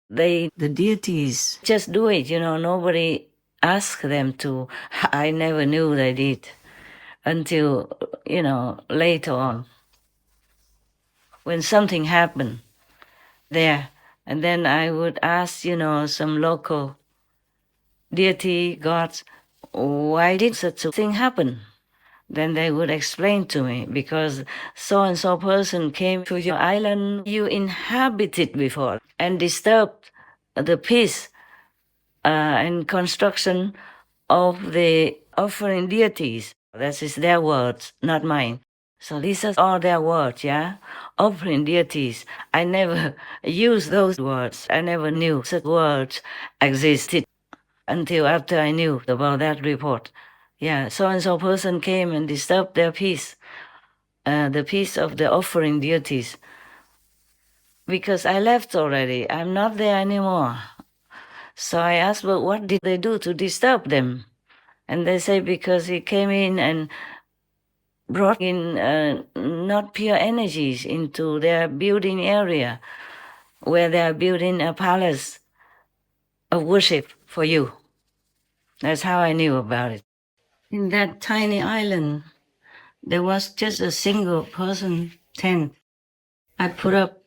The deities just do it, nobody asked them to. I never knew they did until, later on when something happened there. And then I would ask, some local deity gods, why did such a thing happen? Then they would explain to me, because so and so person came to your island you inhabited before and disturbed the peace and construction of the offering deities. That is their words, not mine. So these are all their words, yeah? Offering deities. I never used those words. I never knew such words existed until after I knew about that report. Yeah, so-and-so person came and disturbed their peace, the peace of the offering deities. Because I left already. I'm not there anymore. So I asked, well, what did they do to disturb them? And they say because he came in and brought in not pure energies into their building area, where they are building a palace of worship for you. That's how I knew about it. In that tiny island, there was just a single person tent I put up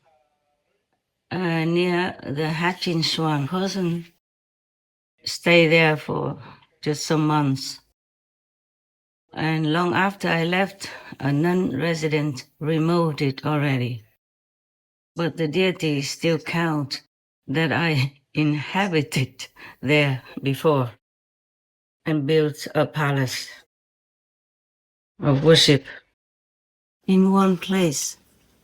near the hatching swan. Person stay there for just some months. And long after I left, a non-resident removed it already. But the deities still count that I inhabited there before and built a palace of worship. In one place,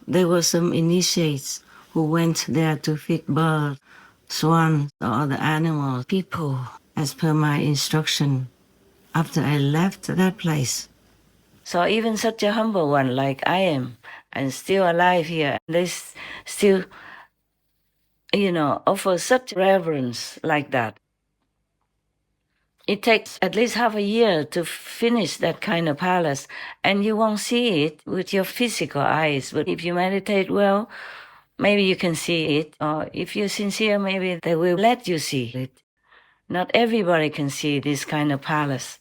there were some initiates who went there to feed birds, swans, or other animals, people, as per my instruction, after I left that place. So even such a humble one like I am, and still alive here, they still, offer such reverence like that. It takes at least half a year to finish that kind of palace, and you won't see it with your physical eyes. But if you meditate well, maybe you can see it. Or if you're sincere, maybe they will let you see it. Not everybody can see this kind of palace.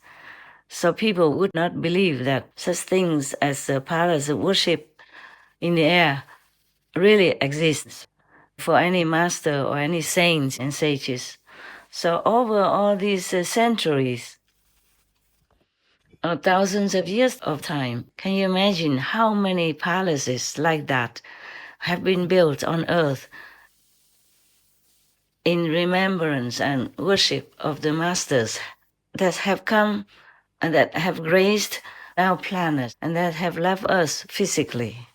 So people would not believe that such things as a palace of worship in the air really exists for any master or any saints and sages. So over all these centuries, or thousands of years of time, can you imagine how many palaces like that have been built on earth in remembrance and worship of the masters that have come and that have graced our planet and that have left us physically?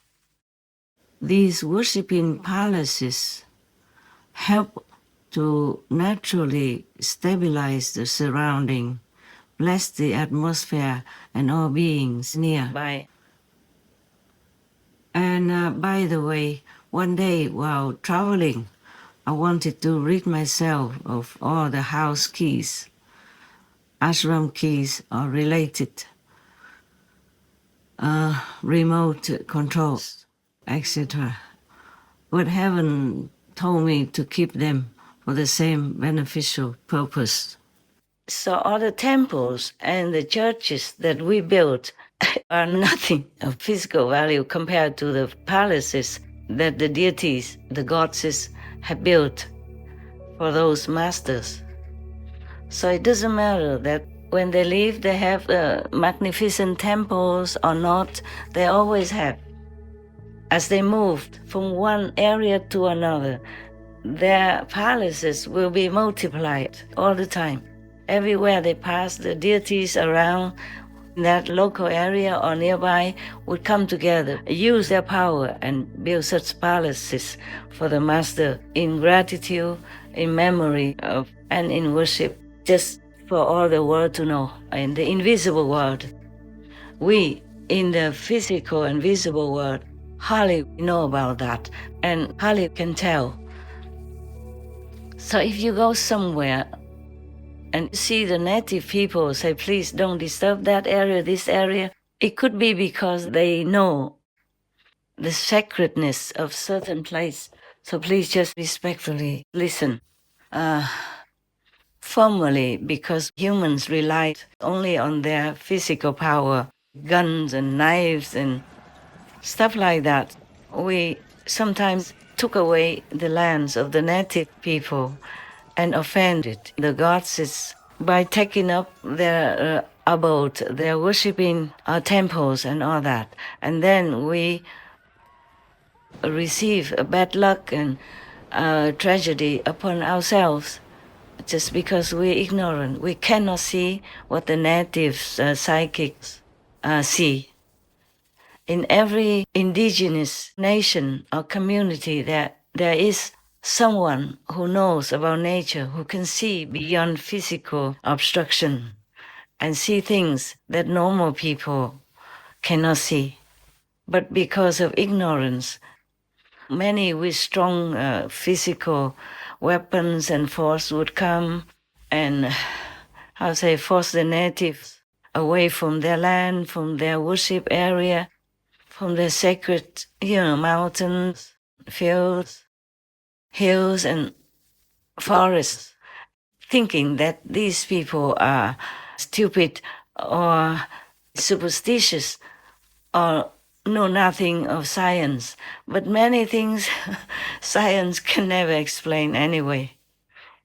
These worshiping palaces help to naturally stabilize the surrounding, bless the atmosphere and all beings nearby. And by the way, one day while traveling, I wanted to rid myself of all the house keys, ashram keys or related remote controls, etc. But heaven told me to keep them for the same beneficial purpose. So all the temples and the churches that we built are nothing of physical value compared to the palaces that the deities, the goddesses, have built for those masters. So it doesn't matter that when they leave, they have magnificent temples or not, they always have. As they moved from one area to another, their palaces will be multiplied all the time. Everywhere they pass, the deities around that local area or nearby would come together, use their power and build such palaces for the master in gratitude, in memory of, and in worship, just for all the world to know, in the invisible world. We, in the physical and visible world, hardly know about that and hardly can tell. So if you go somewhere and see the native people say, please don't disturb that area, this area, it could be because they know the sacredness of certain place So please just respectfully listen. Formally, because humans relied only on their physical power, guns and knives and stuff like that. We sometimes took away the lands of the native people and offended the gods by taking up their abode, their worshipping temples and all that. And then we receive bad luck and tragedy upon ourselves just because we're ignorant. We cannot see what the natives, psychics see. In every indigenous nation or community, there is someone who knows about nature, who can see beyond physical obstruction and see things that normal people cannot see. But because of ignorance, many with strong physical weapons and force would come and, force the natives away from their land, from their worship area, from the sacred, mountains, fields, hills, and forests, thinking that these people are stupid or superstitious or know nothing of science. But many things science can never explain anyway.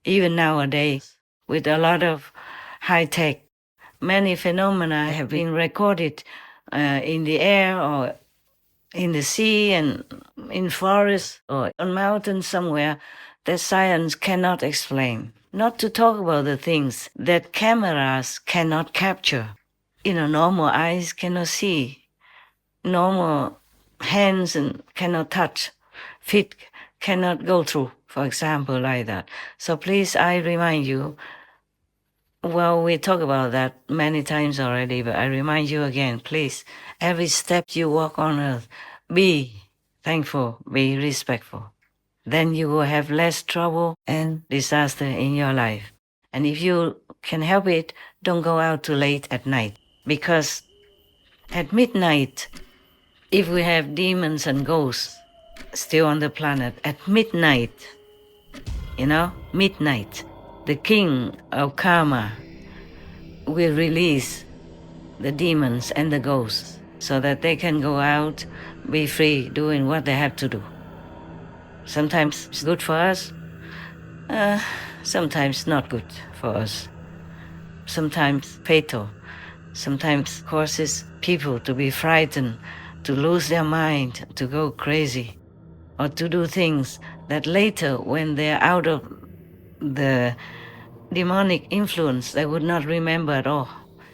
Even nowadays, with a lot of high tech, many phenomena have been recorded in the air or in the sea and in forests or on mountains somewhere that science cannot explain. Not to talk about the things that cameras cannot capture. Normal eyes cannot see. Normal hands and cannot touch. Feet cannot go through, for example, like that. So please, I remind you, well, we talked about that many times already, but I remind you again, please, every step you walk on earth, be thankful, be respectful. Then you will have less trouble and disaster in your life. And if you can help it, don't go out too late at night. Because at midnight, if we have demons and ghosts still on the planet, at midnight, midnight, the king of karma will release the demons and the ghosts so that they can go out, be free, doing what they have to do. Sometimes it's good for us, sometimes not good for us. Sometimes fatal, sometimes causes people to be frightened, to lose their mind, to go crazy, or to do things that later, when they're out of the demonic influence, they would not remember at all.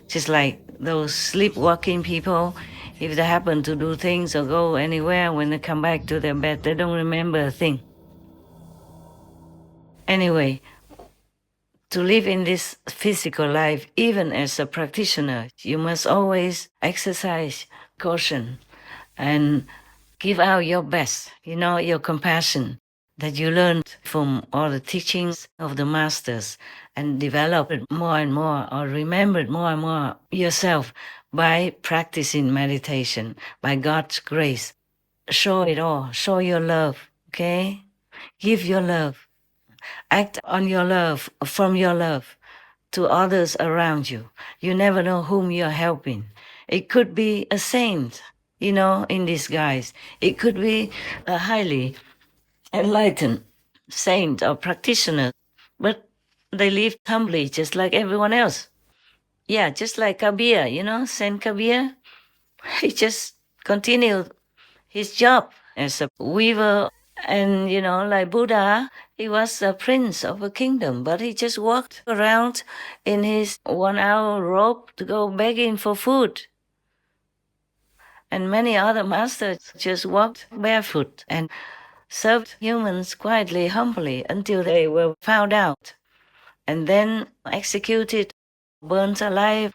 Just like those sleepwalking people, if they happen to do things or go anywhere, when they come back to their bed, they don't remember a thing. Anyway, to live in this physical life, even as a practitioner, you must always exercise caution and give out your best, your compassion that you learned from all the teachings of the masters and develop it more and more or remember it more and more yourself by practicing meditation, by God's grace. Show it all. Show your love, okay? Give your love. Act on your love, from your love to others around you. You never know whom you're helping. It could be a saint, in disguise. It could be a highly enlightened saint or practitioner, but they live humbly just like everyone else. Yeah, just like Kabir, Saint Kabir, he just continued his job as a weaver. And, like Buddha, he was a prince of a kingdom, but he just walked around in his 1 hour robe to go begging for food. And many other masters just walked barefoot and served humans quietly, humbly, until they were found out and then executed, burnt alive,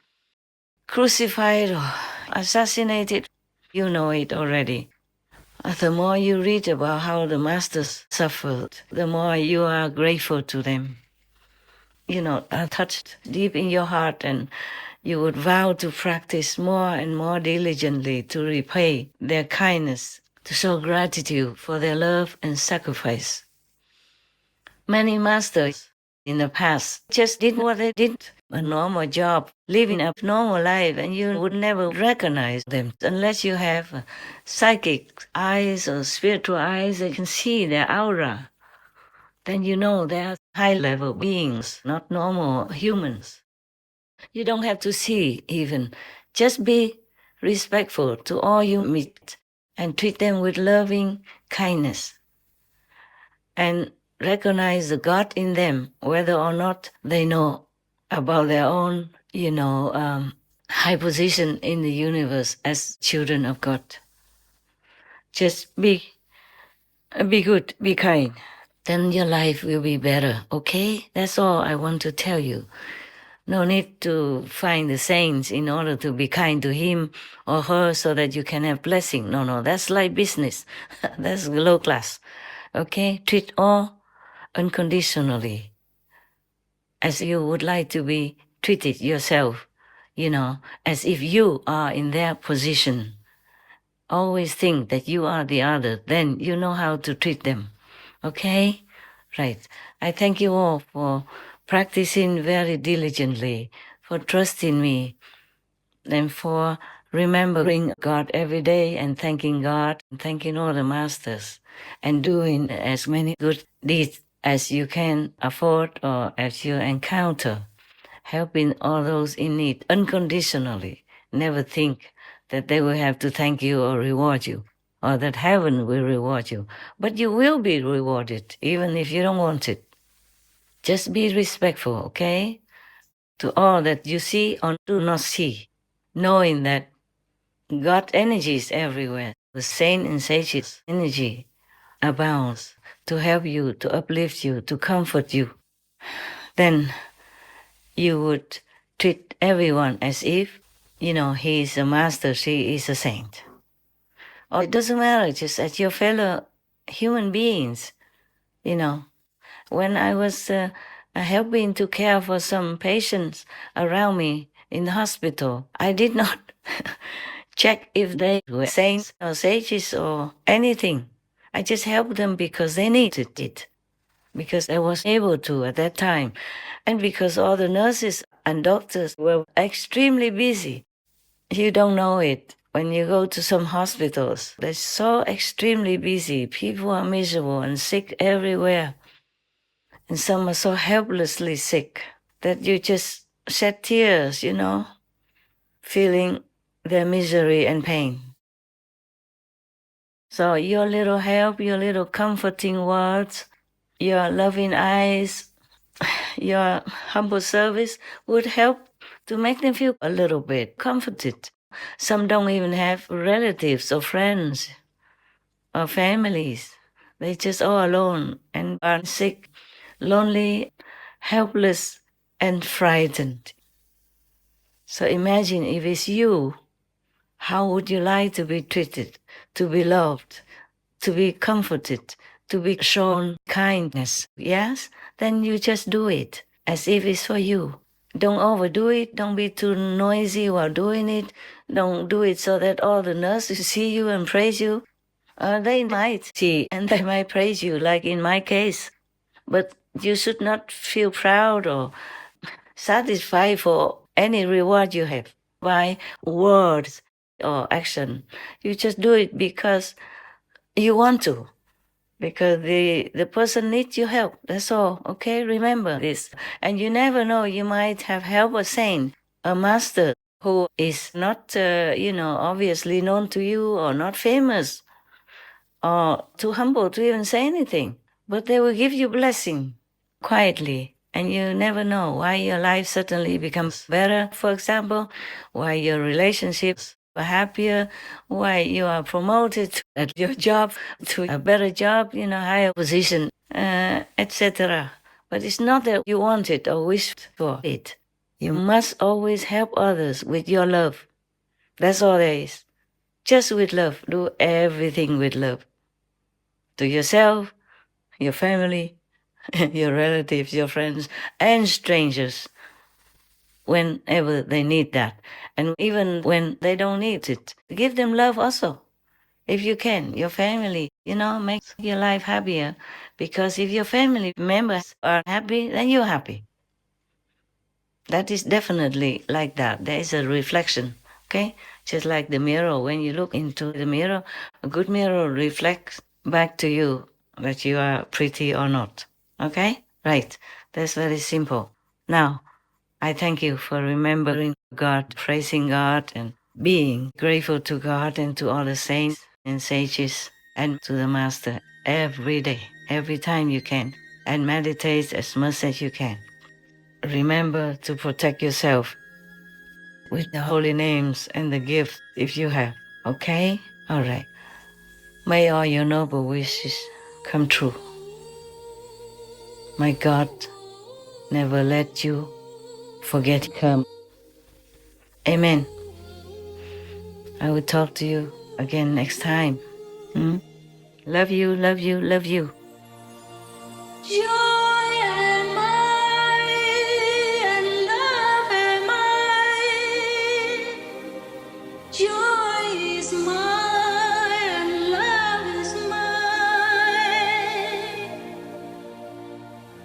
crucified, or assassinated. You know it already. The more you read about how the masters suffered, the more you are grateful to them. Are touched deep in your heart, and you would vow to practice more and more diligently to repay their kindness to show gratitude for their love and sacrifice. Many masters in the past just did what they did, a normal job, living a normal life, and you would never recognize them unless you have psychic eyes or spiritual eyes that can see their aura. Then you know they are high-level beings, not normal humans. You don't have to see even. Just be respectful to all you meet and treat them with loving kindness. And recognize the God in them, whether or not they know about their own, high position in the universe as children of God. Just be good, be kind. Then your life will be better, okay? That's all I want to tell you. No need to find the saints in order to be kind to him or her so that you can have blessing. No, that's like business. That's low class. Okay? Treat all unconditionally as you would like to be treated yourself, as if you are in their position. Always think that you are the other, then you know how to treat them. Okay? Right. I thank you all for practicing very diligently, for trusting me, and for remembering God every day and thanking God and thanking all the masters and doing as many good deeds as you can afford or as you encounter, helping all those in need unconditionally. Never think that they will have to thank you or reward you, or that heaven will reward you. But you will be rewarded, even if you don't want it. Just be respectful, okay? To all that you see or do not see, knowing that God energy is everywhere. The saint and sage's energy abounds to help you, to uplift you, to comfort you. Then you would treat everyone as if, he is a master, she is a saint. Or it doesn't matter, just as your fellow human beings, When I was helping to care for some patients around me in the hospital, I did not check if they were saints or sages or anything. I just helped them because they needed it, because I was able to at that time, and because all the nurses and doctors were extremely busy. You don't know it. When you go to some hospitals, they're so extremely busy. People are miserable and sick everywhere. And some are so helplessly sick that you just shed tears, feeling their misery and pain. So your little help, your little comforting words, your loving eyes, your humble service would help to make them feel a little bit comforted. Some don't even have relatives or friends or families. They're just all alone and are sick, lonely, helpless, and frightened. So imagine if it's you, how would you like to be treated, to be loved, to be comforted, to be shown kindness? Yes? Then you just do it as if it's for you. Don't overdo it. Don't be too noisy while doing it. Don't do it so that all the nurses see you and praise you. They might see and they might praise you, like in my case. But you should not feel proud or satisfied for any reward you have by words or action. You just do it because you want to, because the person needs your help. That's all. Okay, remember this. And you never know, you might have helped a saint, a master who is not, obviously known to you or not famous or too humble to even say anything. But they will give you blessing quietly. And you never know why your life suddenly becomes better, for example, why your relationships are happier, why you are promoted at your job to a better job, higher position, etc. But it's not that you want it or wished for it. You must always help others with your love. That's all there is. Just with love. Do everything with love. To yourself, your family, your relatives, your friends, and strangers whenever they need that. And even when they don't need it, give them love also. If you can, your family, make your life happier. Because if your family members are happy, then you're happy. That is definitely like that. There is a reflection, okay? Just like the mirror. When you look into the mirror, a good mirror reflects back to you that you are pretty or not, okay? Right. That's very simple. Now, I thank you for remembering God, praising God, and being grateful to God and to all the saints and sages and to the Master every day, every time you can, and meditate as much as you can. Remember to protect yourself with the holy names and the gifts if you have, okay? All right. May all your noble wishes come true. May God never let you forget Him. Amen. I will talk to you again next time. Love you, love you, love you. Joy am I, and love am I. Joy is mine, and love is mine.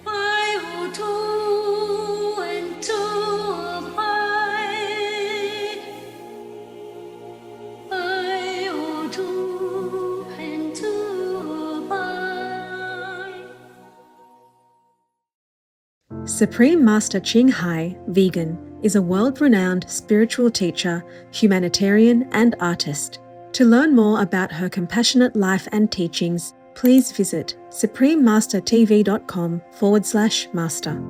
I hold two, and two abide. I hold two, and two abide. Supreme Master Ching Hai, vegan, is a world-renowned spiritual teacher, humanitarian and artist. To learn more about her compassionate life and teachings, please visit suprememastertv.com/master.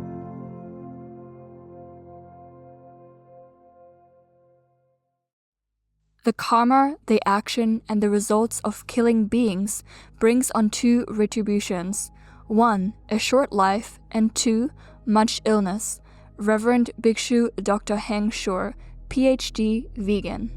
The karma, the action, and the results of killing beings brings on two retributions. 1. A short life, and 2. Much illness. Reverend Bhikshu Dr. Heng Shor, PhD, vegan.